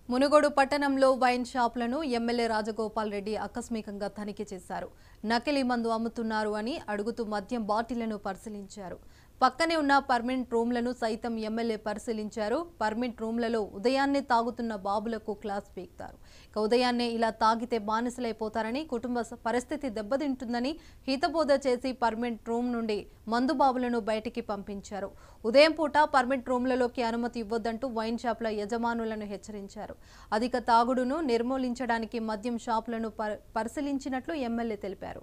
మునుగోడు పట్టణంలో wine షాపులను MLA Rajagopal Reddy ఆకస్మికంగా తనిఖీ చేశారు. నకిలీ మందు అమ్ముతున్నారు అని అడుగుతూ మద్యం బాటిళ్లను పరిశీలించారు. పక్కనే ఉన్న పర్మిట్ రూమ్లను సైతం ఎమ్మెల్యే పరిశీలించారు. పర్మిట్ రూమ్లలో ఉదయాన్నే తాగుతున్న బాబులకు క్లాస్ పీకుతారు. ఉదయాన్నే ఇలా తాగితే బానిసలైపోతారని, కుటుంబ పరిస్థితి దెబ్బతింటుందని హితబోధ చేసి పర్మిట్ రూమ్ నుండి మందు బాబులను బయటికి పంపించారు. ఉదయం పూట పర్మిట్ రూమ్లలోకి అనుమతి ఇవ్వొద్దంటూ వైన్ షాపుల యజమానులను హెచ్చరించారు. అధిక తాగుడును నిర్మూలించడానికి మద్యం షాపులను పరిశీలించినట్లు ఎమ్మెల్యే తెలిపారు.